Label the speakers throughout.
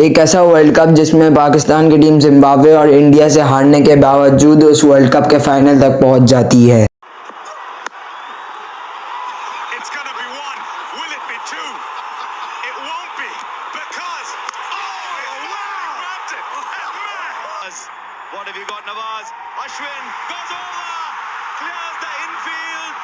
Speaker 1: एक ऐसा world cup जिसमें पाकिस्तान की टीम जिम्बाब्वे और इंडिया से हारने के बावजूद उस वर्ल्ड कप के फाइनल तक पहुंच जाती है।
Speaker 2: What have you got, Nawaz? Ashwin goes over, clears the infield.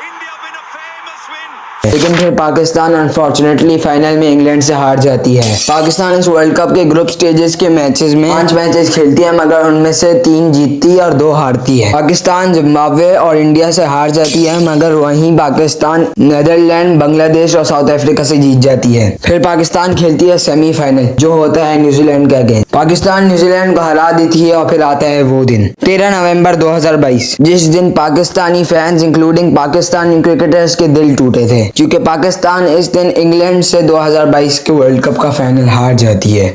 Speaker 2: India win a famous win.
Speaker 1: लेकिन फिर पाकिस्तान अनफॉर्चुनेटली फाइनल में इंग्लैंड से हार जाती है। पाकिस्तान इस वर्ल्ड कप के ग्रुप स्टेजेस के मैचेस में 5 मैचेस खेलती है, मगर उनमें से 3 जीतती और 2 हारती है। पाकिस्तान जिम्बाब्वे और इंडिया से हार जाती है, मगर वहीं पाकिस्तान नीदरलैंड, बांग्लादेश और साउथ अफ्रीका से जीत जाती है। फिर पाकिस्तान खेलती है सेमीफाइनल, जो होता है न्यूजीलैंड के अगेंस्ट। पाकिस्तान न्यूजीलैंड को हरा देती है और फिर आता है वो दिन 13 नवंबर 2022, जिस दिन Pakistani fans including Pakistani cricketers के दिल टूटे थे, क्योंकि पाकिस्तान इस दिन इंग्लैंड से 2022 के वर्ल्ड कप का फाइनल हार जाती है।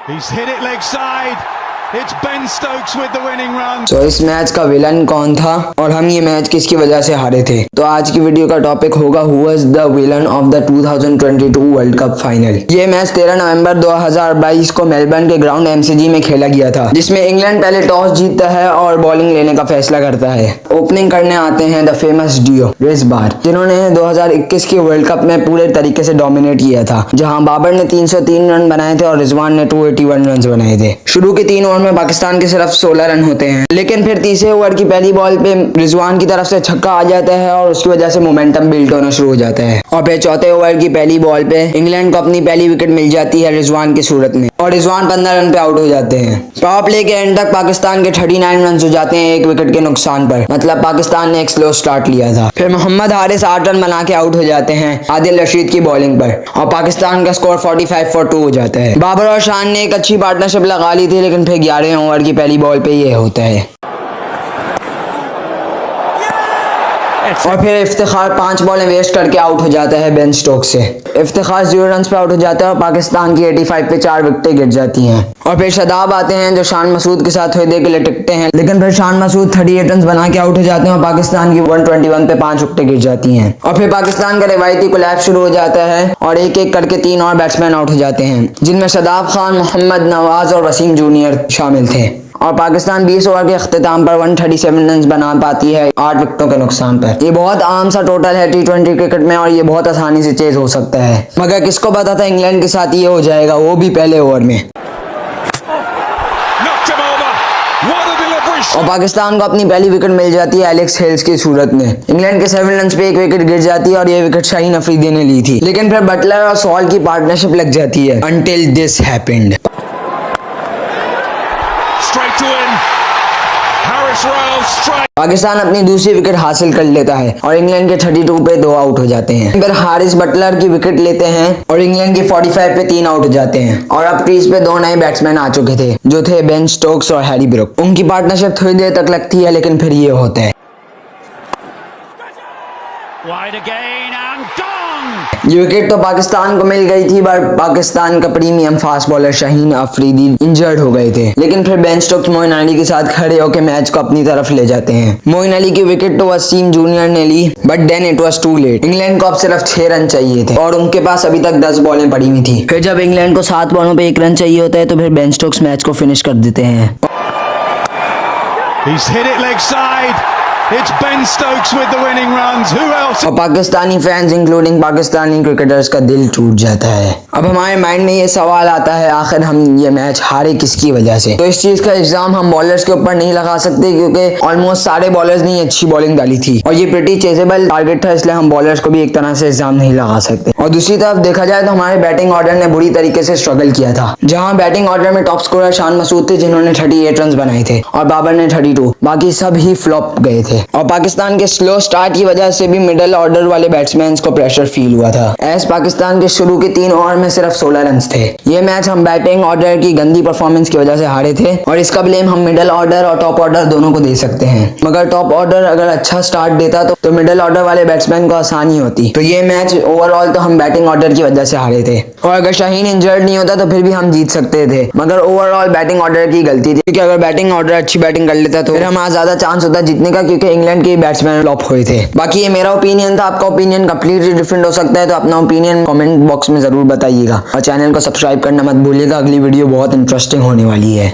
Speaker 2: He's hit it leg side. It's Ben Stokes with the winning run.
Speaker 1: तो इस मैच का विलन कौन था और हम ये मैच किसकी वजह से हारे थे? तो आज की वीडियो का टॉपिक होगा who was the villain of the 2022 world cup final. ये मैच 13 नवंबर 2022 को मेलबर्न के ग्राउंड MCG में खेला गया था, जिसमें इंग्लैंड पहले टॉस जीतता है और बॉलिंग लेने का फैसला करता है। ओपनिंग करने आते हैं द फेमस डियो रिस बार, जिन्होंने 2021 के वर्ल्ड कप में पूरे तरीके से डोमिनेट किया था, जहां बाबर ने 303 रन बनाए थे और रिजवान ने 281 रन बनाए थे। शुरू के 3 ओवर में पाकिस्तान के सिर्फ 16 रन होते हैं, लेकिन फिर तीसरे ओवर की पहली बॉल पे रिजवान की तरफ से छक्का आ जाता है और उसकी वजह से मोमेंटम बिल्ड होना शुरू हो जाता है। और फिर चौथे ओवर की पहली बॉल पे इंग्लैंड को अपनी पहली विकेट मिल जाती है रिजवान की सूरत में, और रिजवान 15 रन पे आउट हो जाते हैं। पावर प्ले के एंड तक पाकिस्तान के 39 रन हो जाते हैं 1 विकेट के नुकसान पर, मतलब पाकिस्तान ने एक स्लो स्टार्ट लिया था। फिर मोहम्मद हारिस 8 रन बना के आउट हो जाते हैं आदिल रशीद की बॉलिंग पर, और पाकिस्तान का स्कोर 45 for 2 हो जाता है। बाबर और शान ने एक अच्छी पार्टनरशिप लगा ली थी, लेकिन फिर 11 ओवर की पहली बॉल पे ये होता है। और फिर इफ्तिखार 5 बॉलें वेस्ट करके आउट हो जाता है बेन स्टोक्स से। इफ्तिखार 0 रन पे आउट हो जाता है और पाकिस्तान की 85 पे 4 विकेटें गिर जाती हैं। और फिर शादाब आते हैं जो शान मसूद के साथ थोड़ी देर के लिए टिकते हैं, लेकिन फिर शान मसूद 38 रन बना के आउट हो जाते हैं और पाकिस्तान की 121 पे 5 विकेटें गिर जाती हैं। और फिर पाकिस्तान का रिवायती कोलैप्स शुरू हो जाता है और एक एक करके 3 और बैट्समैन आउट हो जाते हैं, जिनमें शादाब खान, मोहम्मद नवाज और वसीम जूनियर शामिल थे। और पाकिस्तान 20 ओवर के अख्तिताम पर 137 रन बना पाती है 8 विकेटों के नुकसान पर। ये बहुत आम सा टोटल है T20 क्रिकेट में, और ये बहुत आसानी से चेज हो सकता है, मगर किसको पता था इंग्लैंड के साथ ये हो जाएगा, वो भी पहले ओवर में। और पाकिस्तान को अपनी पहली विकेट मिल जाती है एलेक्स हेल्स की सूरत में। इंग्लैंड के 7 रन पे 1 विकेट गिर जाती है और ये विकेट शाहीन अफरीदी ने ली थी, लेकिन फिर बटलर और सॉल्ट की पार्टनरशिप लग जाती है until this happened। पाकिस्तान अपनी दूसरी विकेट हासिल कर लेता है और इंग्लैंड के 32 पे 2 आउट हो जाते हैं। फिर हारिस बटलर की विकेट लेते हैं और इंग्लैंड के 45 पे 3 आउट हो जाते हैं। और अब क्रीज पे 2 नए बैट्समैन आ चुके थे, जो थे बेन स्टोक्स और हैरी ब्रुक। उनकी पार्टनरशिप थोड़ी देर तक लगती है, लेकिन फिर ये होता है। ये विकेट तो पाकिस्तान को मिल गई थी, बट पाकिस्तान का premium fast bowler Shaheen Afridi injured हो गए थे, लेकिन फिर बेन स्टोक्स मोइन अली के साथ खड़े होकर मैच को अपनी तरफ ले जाते हैं। मोइन अली की विकेट तो वसीम जूनियर ने ली, but then it was too late. England को अब सिर्फ 6 रन चाहिए थे और उनके पास अभी तक 10 बॉलें पड़ी हुई थी। फिर जब इंग्लैंड को 7 बॉलों पे 1 रन चाहिए होता है, तो फिर बेन स्टोक्स मैच को फिनिश कर देते हैं।
Speaker 2: He's hit it leg side. It's Ben Stokes with the winning runs. Who else?
Speaker 1: और Pakistani fans including Pakistani cricketers का दिल टूट जाता है। अब हमारे माइंड में ये सवाल आता है, आखिर हम ये मैच हारे किसकी वजह से? तो इस चीज का इल्जाम हम बॉलर्स के ऊपर नहीं लगा सकते, क्योंकि ऑलमोस्ट सारे बॉलर्स ने अच्छी बॉलिंग डाली थी और ये प्रीटी चेजेबल टारगेट था, इसलिए हम बॉलर्स को भी एक तरह से इल्जाम नहीं लगा सकते। और दूसरी तरफ देखा जाए तो हमारे बैटिंग ऑर्डर ने बुरी तरीके से स्ट्रगल किया था, जहाँ बैटिंग ऑर्डर में टॉप स्कोरर शान मसूद थे, जिन्होंने 38 रन बनाए थे, और बाबर ने 32, बाकी सब ही फ्लॉप गए थे। और पाकिस्तान के स्लो स्टार्ट की वजह से भी मिडिल ऑर्डर वाले बैट्समैन को प्रेशर फील हुआ था, एज पाकिस्तान के शुरू के 3 ओवर में सिर्फ 16 रन थे। ये मैच हम बैटिंग ऑर्डर की गंदी परफॉर्मेंस की वजह से हारे थे, और इसका ब्लेम हम मिडिल ऑर्डर और टॉप ऑर्डर दोनों को दे सकते हैं। मगर टॉप ऑर्डर अगर अच्छा स्टार्ट देता तो मिडिल ऑर्डर वाले बैट्समैन को आसानी होती। तो ये मैच ओवरऑल तो हम बैटिंग ऑर्डर की वजह से हारे थे, और अगर शाहीन इंजर्ड नहीं होता तो फिर भी हम जीत सकते थे, मगर ओवरऑल बैटिंग ऑर्डर की गलती थी, क्योंकि अगर बैटिंग ऑर्डर अच्छी बैटिंग कर लेता तो फिर हमारा ज्यादा चांस होता जीतने का, क्योंकि क्योंकि इंग्लैंड के बैट्समैन फ्लॉप हुए थे। बाकी ये मेरा ओपिनियन था, आपका ओपिनियन कंप्लीटली डिफरेंट हो सकता है, तो अपना ओपिनियन कमेंट बॉक्स में जरूर बताइएगा और चैनल को सब्सक्राइब करना मत भूलिएगा। अगली वीडियो बहुत इंटरेस्टिंग होने वाली है।